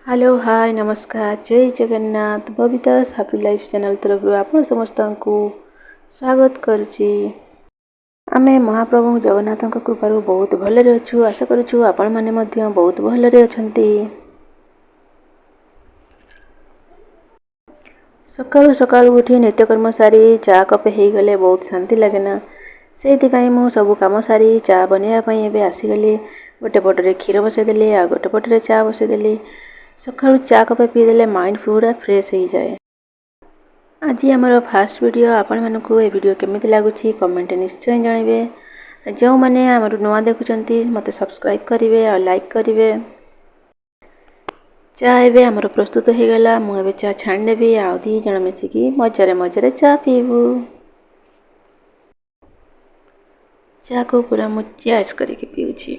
Hello hi नमस्कार जय Jagannath बबितास happy life channel तरफ आपण समस्त को स्वागत करुच्ची। आमे महाप्रभु जगन्नाथ कृपार बहुत भलरे अच्छु आशा करूँ आपण मैंने बहुत भलरे अछंती। सकाळु सकाळु उठी नित्यकर्म सारी चा कपे हो गले बहुत शांति लगेना से मु सब कम सारी चा बनवाई एवं आसीगली। गोटे पटरे क्षीर बसईदेली आ गोटे पटरे चा बसईदेली। सकाळु चा कपे पीदेले माइंड पूरा फ्रेश हो जाए। आज आमर फास्ट वीडियो आपण मानकु ए वीडियो केमिति लागुछि कमेंट निश्चय जणाइबे। जो माने आमर नुआ देखुचंती मते सब्सक्राइब करिवे और लाइक करिवे। चा एबे आमर प्रस्तुत हो गला। मु एबे चा छाणी देबी आ दी जण मिसिकी मजारे मजारे चा पीबू। चा को पूरा मु चॉइस करके पीउछि।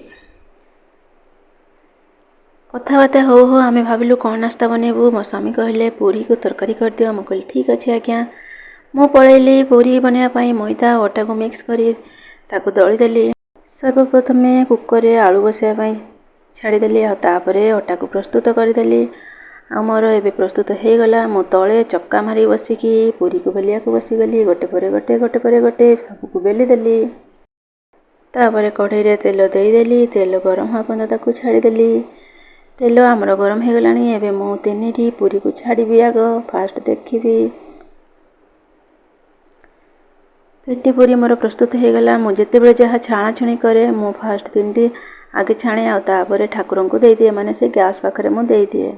कथबार्ता हो हो आमे भाविलु कौन नास्ता बनेबू। मो स्वामी कहले पूरी को तरकारी कर दियो। मु कहली ठीक अच्छे आज्ञा। मु पळेली पूरी बनवा पई मैदा अटा को मिक्स करी ताको दळी देली। सर्वप्रथम कुकर रे आलू बसैया पई छाड़ी देली आ तापरे अटा को प्रस्तुत कर देली। आमर एबे प्रस्तुत हो गला। मु तळे चक्का मारी बसिकी पूरी को बेलिया को बसी गली। गोटे परे गोटे गोटे परे गोटे सब को बेली देली। तापरे कढ़ई रे तेल देई देली। तेल गरम होआ पर्यंत ताको छाड़ी देली। तेल आमर गरम हो गलानी। एबे मु तीनिटी पूरी को छाड़बी। आग फास्ट देखिबी तीनटी पूरी मोर प्रस्तुत हो गला। मु जेते बेले जहा छाणा छुणी करे मु फास्ट तीनटी आगे छाणे आ तापरे ठाकुर को दे दिए माने से गैस पाखरे मु दे दिए।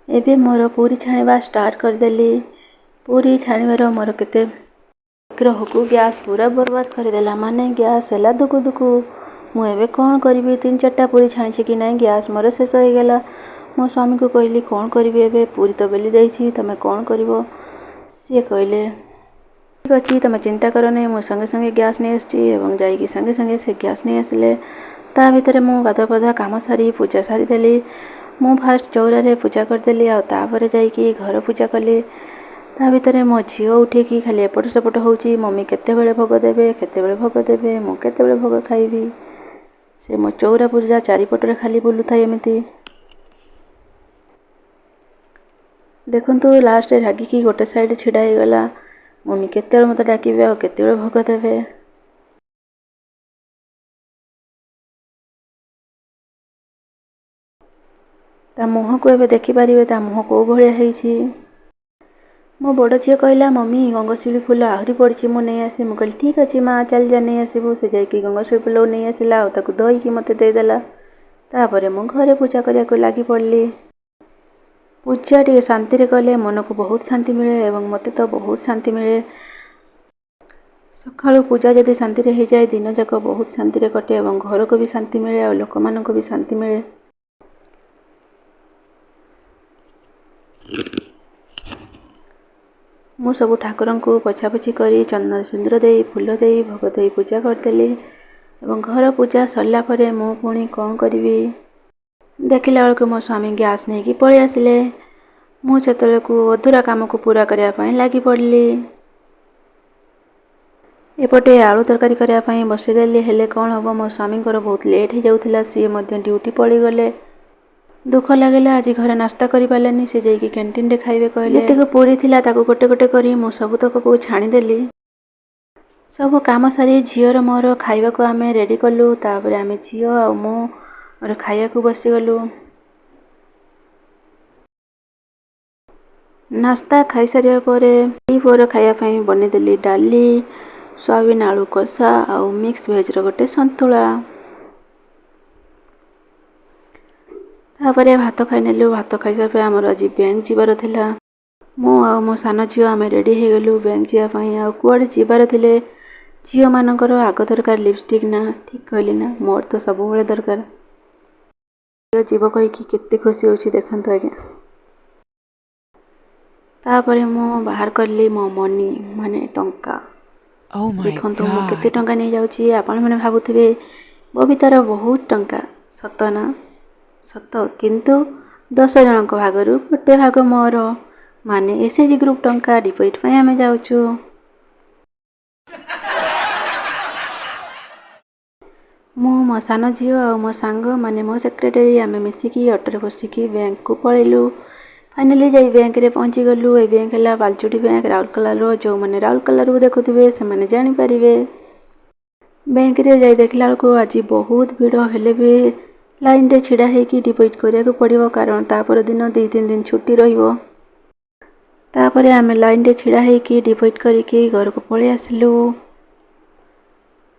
एबे मोर पूरी छाणीबा स्टार्ट कर देली। पूरी छाणीबार मोर केते ग्रहकू गैस पूरा बर्बाद कर देला माने गैस हैला दुकु दुकु। मु एबे कौन करिबी। 3-4टा पूरी छाणी कि नहीं गैस मोर शेष हो गला। मो स्वामी को कहली कौन करिबी एबे पूरी तो बेली देइछि तमे कौन करिवो। सी कहले ठीक अछि तमे चिंता करो नहीं मु संगे संगे गैस नहीं आछि एवं जाइकी संगे संगे से गैस नहीं आसिले। ता भितरे मु गाधा पाधा काम सारी पूजा सारी देली। मु फास्ट चौरा रे पूजा कर देली आ तापरे जाइकी घर पूजा कली। ता भितरे मो झियो उठेकी खाली एपट सेपट होउची मम्मी केते बेले भोग देबे केते बेले भोग देबे मु केते बेले भोग खाइबी। से मो चौरा पूजा चारिपटरे खाली बुलू थाए एमिति। देखंतु लास्ट रागिकी गोटे साइड छिड़ा हो गला। मम्मी केते मते डाकिबे आ केते भोग देबे। ता मुह को एबे देखि पारिबे ता मुह को भलिया हेइछि। मो बड़ झियो कहला मम्मी गंगशिउली फूल आहरी पड़छि मु नहीं आसी। मु कहली ठीक अछि माँ चल जा नहीं आसीबू। से जाइकी गंगशिउली फूल नहीं आसिला आ ताको धोइकी मते दे देला। तापरे मु घरे पूजा करिया को लागी पड़ली। पूजा टी शांति रे कले मन को बहुत शांति मिले एवं मते तो बहुत शांति मिले। सकाळु पूजा जदि शांति रे हो जाए दिन जाक बहुत शांति रे कटे एवं घर को भी शांति मिले और लोक मान को भी शांति मिले। मु सब ठाकुर को पोछापोछि करी चंदन सिंदूर दे फूल दे भोग दे पूजा करदेली एवं घर पूजा सरला परे मु पुणी कौन करी देखिला बेलू मो स्वामी गैस नहीं कि पलि आसिले। मु सेतबेलू अधूरा काम को पूरा करने लगी पड़ली। एपटे आलू तरकारी करने बसईदेली हेले कौन हम मो स्वामी बहुत लेट हो जाऊला। सी ड्यूटी पड़ी गले। दुख लगे आज घरे नास्ता करि पालेनी। से जाइकी कैंटीन रे खाइबे कहले। जतिक पूरी थिला ताको गोटे गोटे करी मु सब तक को छाणीदेली। सब काम सारी झीवर मोर खाइबा को आमे रेडी कलु। तापरे आमे झीव आ मु और खाइबा को बसी गलु। नास्ता खाई सारिया परे फोर खाइबा पई बनेदेली डाली सोयाबीन आलू कषा आ मिक्स वेज रो गोटे संतुला। तापरे भात खाई नेलु। भात खाई सारे आमर आज बैंक जीवार थिला। मु आ मो सान झील आम रेडी हो गलु बैंक जावाई। आ कुआड़े जीवार थिले झील मानकर आग दरकार लिपस्टिक ना ठीक कहली ना मोर तो सब बेले दरकार। जीव कहीकि केते खुशी होछि देखंतु आज्ञा। तापरे मु बाहर करली मो मनी माने टंका। देखंतु मु केते टंका नहीं जाउछि। आपण माने भाबुथिबे बबितार बहुत टंका सत ना सत किंतु 10 जनक भागरु गोटे भाग मोर माने एसएचजी ग्रुप टंका डिपोजिट पई आमे जाउछु। ମୁଁ ମୋ ସାନ ଝିଅ ଆଉ ମୋ ସାଙ୍ଗ ମାନେ ମୋ ସେକ୍ରେଟାରୀ ଆମେ ମିଶିକି ଅଟୋରେ ବସିକି ବ୍ୟାଙ୍କକୁ ପଳେଇଲୁ। ଫାଇନାଲି ଯାଇ ବ୍ୟାଙ୍କରେ ପହଞ୍ଚିଗଲୁ। ଏ ବ୍ୟାଙ୍କ ହେଲା ବାଲଚୁଟି ବ୍ୟାଙ୍କ ରାଉରକେଲାର। ଯେଉଁମାନେ ରାଉରକେଲାରୁ ଦେଖୁଥିବେ ସେମାନେ ଜାଣିପାରିବେ। ବ୍ୟାଙ୍କରେ ଯାଇ ଦେଖିଲା ବେଳକୁ ଆଜି ବହୁତ ଭିଡ଼ ହେଲେ ବି ଲାଇନରେ ଛିଡ଼ା ହେଇକି ଡିପୋଜିଟ୍ କରିବାକୁ ପଡ଼ିବ, କାରଣ ତାପର ଦିନ 2-3 ଦିନ ଛୁଟି ରହିବ। ତାପରେ ଆମେ ଲାଇନରେ ଛିଡ଼ା ହେଇକି ଡିପୋଜିଟ୍ କରିକି ଘରକୁ ପଳେଇ ଆସିଲୁ।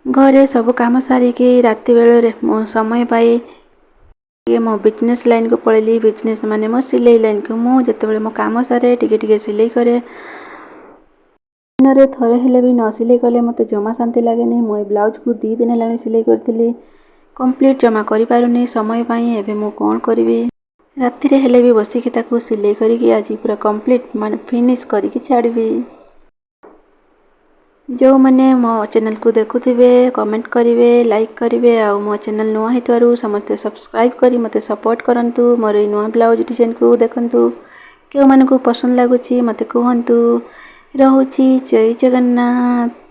ଘରେ ସବୁ କାମ ସାରିକି ରାତି ବେଳରେ ମୁଁ ସମୟ ପାଇ ମୋ ବିଜନେସ୍ ଲାଇନ୍କୁ ପଳେଇଲି। ବିଜନେସ୍ ମାନେ ମୋ ସିଲେଇ ଲାଇନ୍କୁ। ମୁଁ ଯେତେବେଳେ ମୋ କାମ ସାରେ ଟିକେ ସିଲେଇ କରେ। ଦିନରେ ଥରେ ହେଲେ ବି ନ ସିଲେଇ କଲେ ମୋତେ ଜମା ଶାନ୍ତି ଲାଗେନି। ମୁଁ ଏ ବ୍ଲାଉଜକୁ 2 ଦିନ ହେଲାଣି ସିଲେଇ କରିଥିଲି, କମ୍ପ୍ଲିଟ୍ ଜମା କରିପାରୁନି ସମୟ ପାଇଁ। ଏବେ ମୁଁ କ'ଣ କରିବି? ରାତିରେ ହେଲେ ବି ବସିକି ତାକୁ ସିଲେଇ କରିକି ଆଜି ପୁରା କମ୍ପ୍ଲିଟ୍ ମାନେ ଫିନିଶ୍ କରିକି ଛାଡ଼ିବି। ଯେଉଁମାନେ ମୋ ଚ୍ୟାନେଲକୁ ଦେଖୁଥିବେ କମେଣ୍ଟ କରିବେ, ଲାଇକ୍ କରିବେ, ଆଉ ମୋ ଚ୍ୟାନେଲ ନୂଆ ହେଇଥିବାରୁ ସମସ୍ତେ ସବସ୍କ୍ରାଇବ୍ କରି ମୋତେ ସପୋର୍ଟ କରନ୍ତୁ। ମୋର ଏଇ ନୂଆ ବ୍ଲାଉଜ୍ ଡିଜାଇନକୁ ଦେଖନ୍ତୁ, କେଉଁମାନଙ୍କୁ ପସନ୍ଦ ଲାଗୁଛି ମୋତେ କୁହନ୍ତୁ। ରହୁଛି। ଜୟ ଜଗନ୍ନାଥ।